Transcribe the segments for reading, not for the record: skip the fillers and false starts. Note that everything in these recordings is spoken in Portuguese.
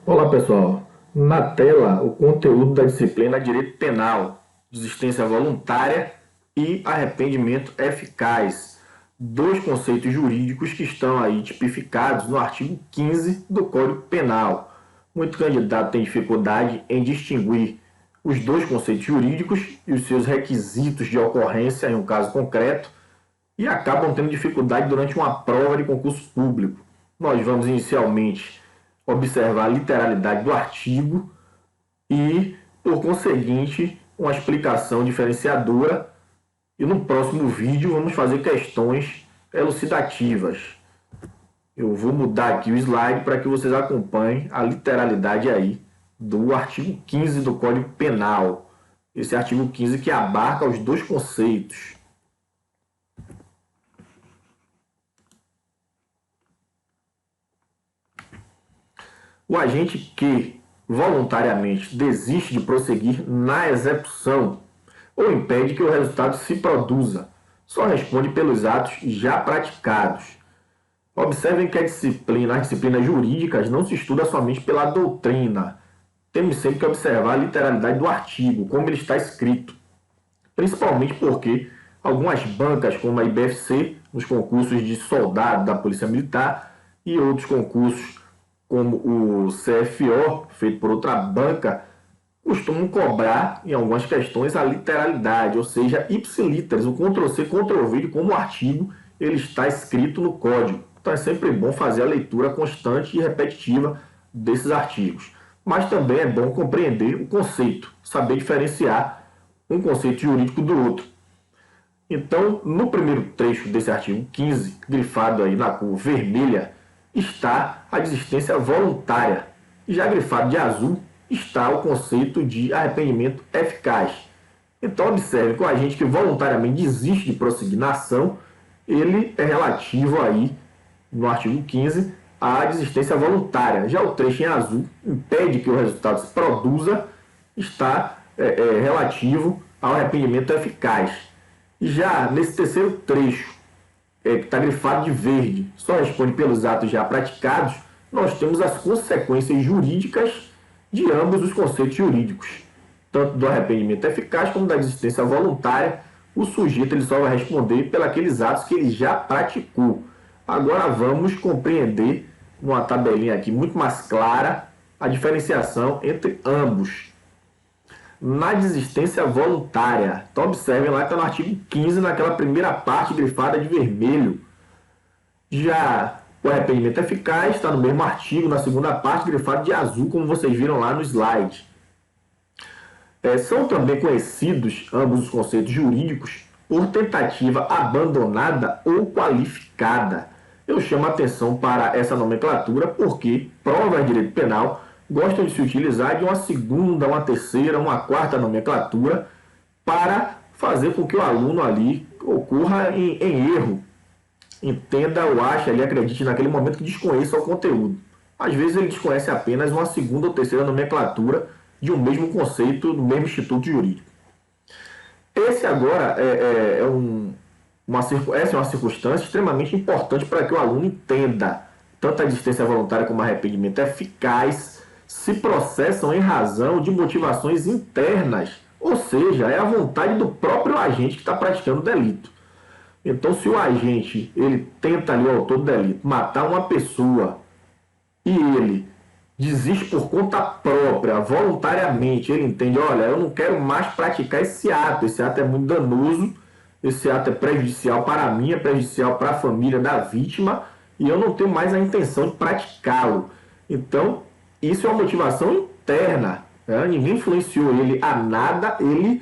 Olá pessoal, na tela o conteúdo da disciplina Direito Penal, desistência voluntária e arrependimento eficaz, dois conceitos jurídicos que estão aí tipificados no artigo 15 do Código Penal. Muito candidato tem dificuldade em distinguir os dois conceitos jurídicos e os seus requisitos de ocorrência em um caso concreto e acabam tendo dificuldade durante uma prova de concurso público. Nós vamos inicialmente observar a literalidade do artigo e, por conseguinte, uma explicação diferenciadora. E no próximo vídeo vamos fazer questões elucidativas. Eu vou mudar aqui o slide para que vocês acompanhem a literalidade aí do artigo 15 do Código Penal. Esse artigo 15 que abarca os dois conceitos. O agente que voluntariamente desiste de prosseguir na execução ou impede que o resultado se produza, só responde pelos atos já praticados. Observem que as disciplinas jurídicas não se estuda somente pela doutrina. Temos sempre que observar a literalidade do artigo, como ele está escrito. Principalmente porque algumas bancas, como a IBFC, nos concursos de soldado da Polícia Militar, e outros concursos como o CFO, feito por outra banca, costumam cobrar, em algumas questões, a literalidade, ou seja, ipsiliteris, o Ctrl+C, Ctrl+V, de como o artigo ele está escrito no código. Então é sempre bom fazer a leitura constante e repetitiva desses artigos. Mas também é bom compreender o conceito, saber diferenciar um conceito jurídico do outro. Então, no primeiro trecho desse artigo 15, grifado aí na cor vermelha, está a desistência voluntária. E já grifado de azul está o conceito de arrependimento eficaz. Então observe que o agente que voluntariamente desiste de prosseguir na ação, ele é relativo aí, no artigo 15, à desistência voluntária. Já o trecho em azul impede que o resultado se produza, está relativo ao arrependimento eficaz. E já nesse terceiro trecho, que está grifado de verde, só responde pelos atos já praticados, nós temos as consequências jurídicas de ambos os conceitos jurídicos, tanto do arrependimento eficaz como da desistência voluntária. O sujeito ele só vai responder pelos atos que ele já praticou. Agora vamos compreender, numa tabelinha aqui muito mais clara, a diferenciação entre ambos. Na desistência voluntária, então observem lá que está no artigo 15, naquela primeira parte grifada de vermelho. Já o arrependimento eficaz está no mesmo artigo, na segunda parte, grifado de azul, como vocês viram lá no slide. São também conhecidos ambos os conceitos jurídicos por tentativa abandonada ou qualificada. Eu chamo a atenção para essa nomenclatura porque provas de direito penal gostam de se utilizar de uma segunda, uma terceira, uma quarta nomenclatura para fazer com que o aluno ali ocorra em erro, entenda ou ache ali, acredite naquele momento que desconheça o conteúdo. Às vezes ele desconhece apenas uma segunda ou terceira nomenclatura de um mesmo conceito do mesmo instituto jurídico. Esse agora essa é uma circunstância extremamente importante para que o aluno entenda tanto a desistência voluntária como o arrependimento eficaz se processam em razão de motivações internas, ou seja, é a vontade do próprio agente que está praticando o delito. Então, se o agente ele tenta ali, o autor do delito, matar uma pessoa e ele desiste por conta própria, voluntariamente, ele entende, olha, eu não quero mais praticar esse ato é muito danoso, esse ato é prejudicial para mim, é prejudicial para a família da vítima e eu não tenho mais a intenção de praticá-lo. Então, isso é uma motivação interna, né? Ninguém influenciou ele a nada, ele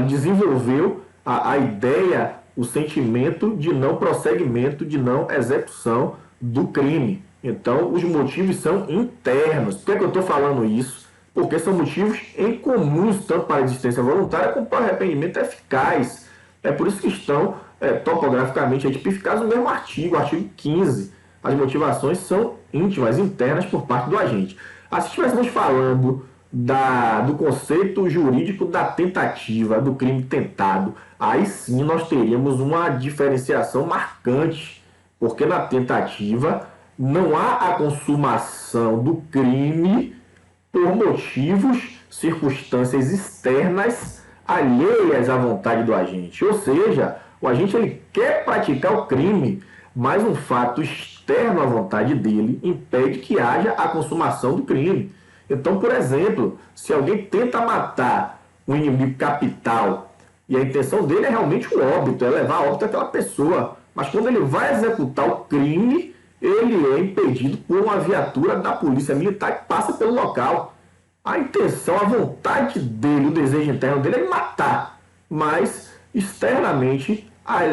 desenvolveu a ideia, o sentimento de não prosseguimento, de não execução do crime. Então, os motivos são internos. Por que eu estou falando isso? Porque são motivos incomuns, tanto para a desistência voluntária como para o arrependimento eficaz. É por isso que estão topograficamente tipificados no mesmo artigo 15. As motivações são íntimas, internas por parte do agente. Se estivéssemos falando do conceito jurídico da tentativa, do crime tentado, aí sim nós teríamos uma diferenciação marcante, porque na tentativa não há a consumação do crime por motivos, circunstâncias externas alheias à vontade do agente. Ou seja, o agente ele quer praticar o crime, mas um fato externo à vontade dele impede que haja a consumação do crime. Então, por exemplo, se alguém tenta matar um inimigo capital e a intenção dele é realmente o óbito, é levar a óbito aquela pessoa, mas quando ele vai executar o crime, ele é impedido por uma viatura da polícia militar que passa pelo local. A intenção, a vontade dele, o desejo interno dele é matar, mas externamente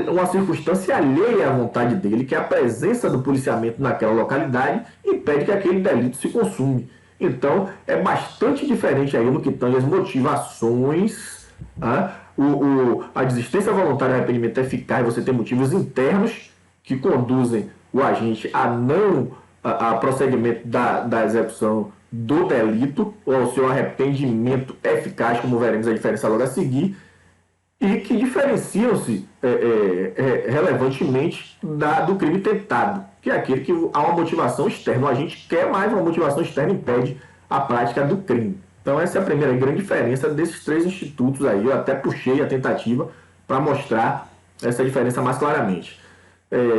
uma circunstância alheia à vontade dele, que é a presença do policiamento naquela localidade, impede que aquele delito se consume. Então, é bastante diferente aí no que tange as motivações, a desistência voluntária do arrependimento eficaz, você tem motivos internos que conduzem o agente a prosseguimento da execução do delito, ou ao seu arrependimento eficaz, como veremos a diferença logo a seguir, e que diferenciam-se relevantemente do crime tentado, que é aquele que há uma motivação externa. O agente quer, mais uma motivação externa impede a prática do crime. Então essa é a primeira grande diferença desses três institutos aí. Eu até puxei a tentativa para mostrar essa diferença mais claramente.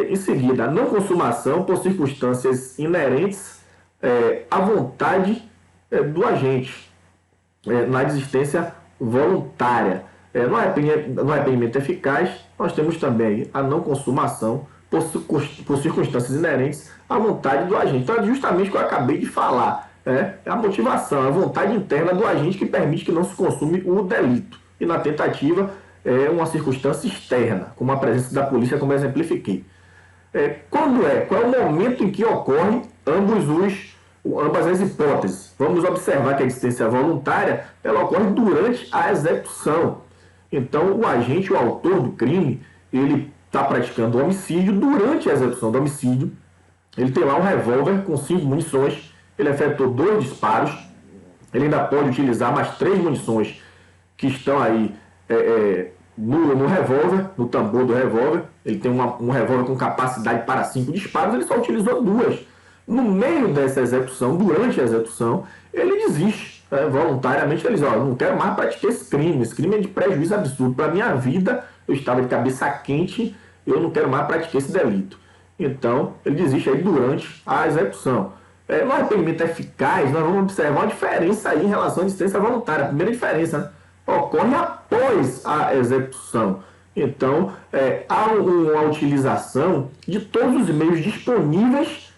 Em seguida, a não consumação por circunstâncias inerentes à vontade do agente, na desistência voluntária. No arrependimento eficaz, nós temos também a não consumação por circunstâncias inerentes à vontade do agente. Então, é justamente o que eu acabei de falar. A motivação, a vontade interna do agente que permite que não se consume o delito. E na tentativa, é uma circunstância externa, como a presença da polícia, como eu exemplifiquei. Qual é o momento em que ocorre ambas as hipóteses? Vamos observar que a desistência voluntária ela ocorre durante a execução. Então, o agente, o autor do crime, ele está praticando o homicídio. Durante a execução do homicídio, ele tem lá um revólver com 5 munições, ele efetuou 2 disparos, ele ainda pode utilizar mais 3 munições que estão aí no revólver, no tambor do revólver. Ele tem um revólver com capacidade para 5 disparos, ele só utilizou 2. No meio dessa execução, durante a execução, ele desiste. Voluntariamente ele diz, não quero mais praticar esse crime é de prejuízo absurdo para a minha vida, eu estava de cabeça quente, eu não quero mais praticar esse delito. Então, ele desiste aí durante a execução. No arrependimento eficaz, nós vamos observar uma diferença aí em relação à desistência voluntária. A primeira diferença, ocorre após a execução. Então, há uma utilização de todos os meios disponíveis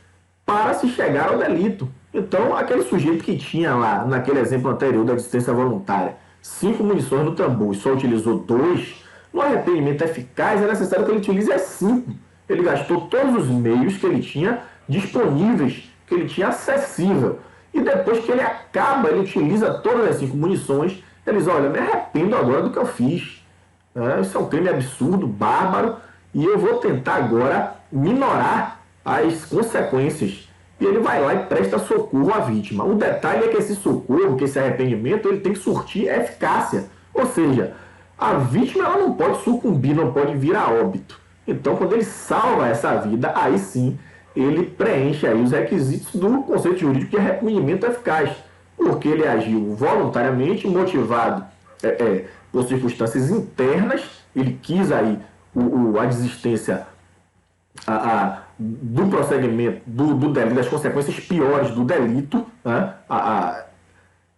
para se chegar ao delito. Então, aquele sujeito que tinha lá, naquele exemplo anterior da desistência voluntária, 5 munições no tambor e só utilizou 2, no arrependimento eficaz é necessário que ele utilize as 5. Ele gastou todos os meios que ele tinha disponíveis, que ele tinha acessível. E depois que ele acaba, ele utiliza todas as 5 munições, ele diz, olha, me arrependo agora do que eu fiz. Isso é um crime absurdo, bárbaro, e eu vou tentar agora minorar as consequências. E ele vai lá e presta socorro à vítima. O detalhe é que esse socorro, que esse arrependimento, ele tem que surtir eficácia. Ou seja, a vítima ela não pode sucumbir, não pode vir a óbito. Então, quando ele salva essa vida, aí sim, ele preenche aí os requisitos do conceito jurídico de arrependimento eficaz. Porque ele agiu voluntariamente, motivado por circunstâncias internas, ele quis aí a desistência do prosseguimento do delito, das consequências piores do delito.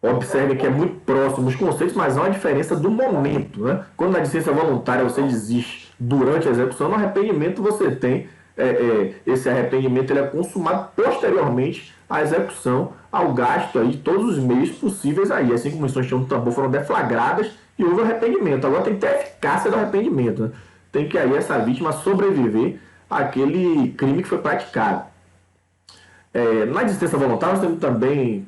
Observe que é muito próximo os conceitos, mas há uma diferença do momento. Quando na desistência voluntária você desiste durante a execução, no arrependimento você tem esse arrependimento ele é consumado posteriormente à execução, ao gasto aí de todos os meios possíveis aí. As 5 munições que tinham no tambor foram deflagradas e houve arrependimento. Agora tem que ter a eficácia do arrependimento. Tem que aí essa vítima sobreviver àquele crime que foi praticado. Na desistência voluntária nós temos também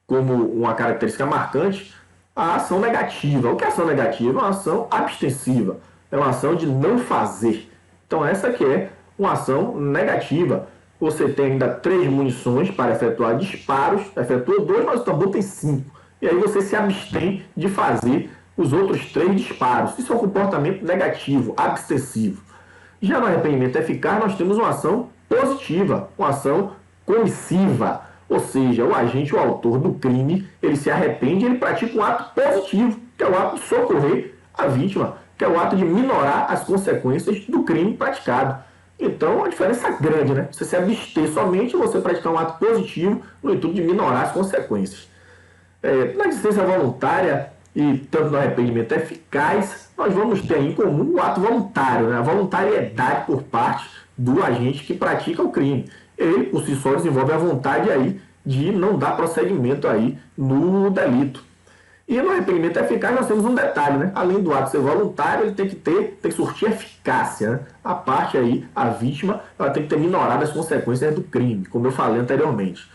como uma característica marcante a ação negativa. O que é ação negativa? É uma ação abstensiva. É uma ação de não fazer. Então essa que é uma ação negativa. Você tem ainda 3 munições para efetuar disparos, efetua 2, mas o tambor tem 5. E aí você se abstém de fazer os outros 3 disparos. Isso é um comportamento negativo, abstensivo. Já no arrependimento eficaz, nós temos uma ação positiva, uma ação comissiva. Ou seja, o agente, o autor do crime, ele se arrepende e ele pratica um ato positivo, que é o ato de socorrer a vítima, que é o ato de minorar as consequências do crime praticado. Então, a diferença é grande, né? Você se abster somente, você praticar um ato positivo no intuito de minorar as consequências. Na desistência voluntária e tanto no arrependimento eficaz, nós vamos ter em comum o ato voluntário, né? A voluntariedade por parte do agente que pratica o crime. Ele, por si só, desenvolve a vontade aí de não dar prosseguimento aí no delito. E no arrependimento eficaz nós temos um detalhe, né? Além do ato ser voluntário, ele tem que surtir eficácia, né? A parte aí, a vítima, ela tem que ter minorado as consequências do crime, como eu falei anteriormente.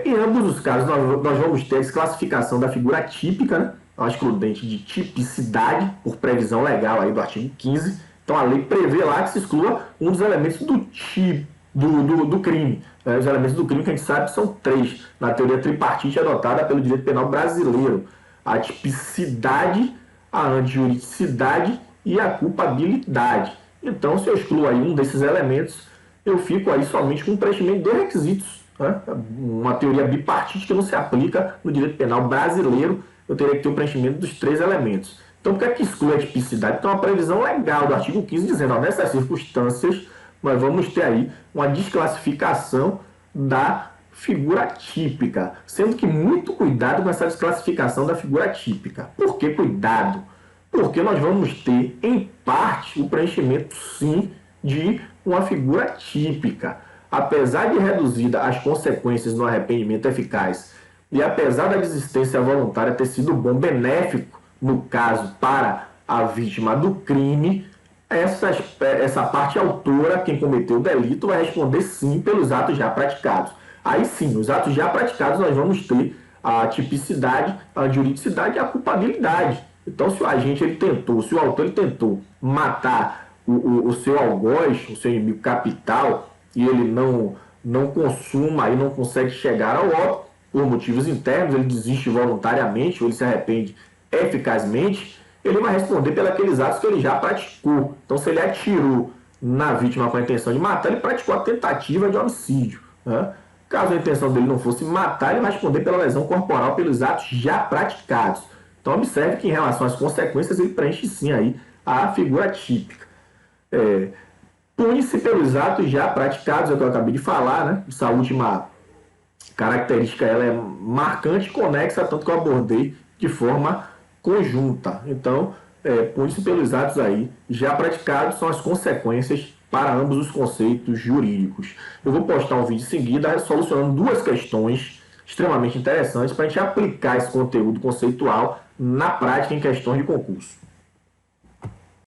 Em ambos os casos, nós vamos ter a desclassificação da figura típica, né? A excludente de tipicidade, por previsão legal aí do artigo 15. Então, a lei prevê lá que se exclua um dos elementos do crime. Os elementos do crime que a gente sabe são 3, na teoria tripartite adotada pelo direito penal brasileiro: a tipicidade, a antijuridicidade e a culpabilidade. Então, se eu excluo aí um desses elementos, eu fico aí somente com o preenchimento de 2 requisitos. Uma teoria bipartite que não se aplica no direito penal brasileiro, eu teria que ter o preenchimento dos 3 elementos. Então, por que exclui a tipicidade? Então, a previsão legal do artigo 15 dizendo, nessas circunstâncias, nós vamos ter aí uma desclassificação da figura típica, sendo que muito cuidado com essa desclassificação da figura típica. Por que cuidado? Porque nós vamos ter, em parte, o preenchimento, sim, de uma figura típica. Apesar de reduzida as consequências no arrependimento eficaz e apesar da desistência voluntária ter sido benéfico, no caso, para a vítima do crime, essa parte autora, quem cometeu o delito, vai responder sim pelos atos já praticados. Aí sim, os atos já praticados nós vamos ter a tipicidade, a juridicidade e a culpabilidade. Então, se o agente se o autor tentou matar o seu algoz, o seu inimigo capital, e ele não consuma e não consegue chegar ao óbito por motivos internos, ele desiste voluntariamente ou ele se arrepende eficazmente, ele vai responder pelos atos que ele já praticou. Então, se ele atirou na vítima com a intenção de matar, ele praticou a tentativa de homicídio, né? Caso a intenção dele não fosse matar, ele vai responder pela lesão corporal pelos atos já praticados. Então, observe que em relação às consequências, ele preenche sim aí a figura típica. Pune-se pelos atos já praticados, é o que eu acabei de falar, né? Essa última característica ela é marcante e conexa, tanto que eu abordei de forma conjunta. Então, pune-se pelos atos aí já praticados, são as consequências para ambos os conceitos jurídicos. Eu vou postar um vídeo em seguida solucionando 2 questões extremamente interessantes para a gente aplicar esse conteúdo conceitual na prática em questões de concurso.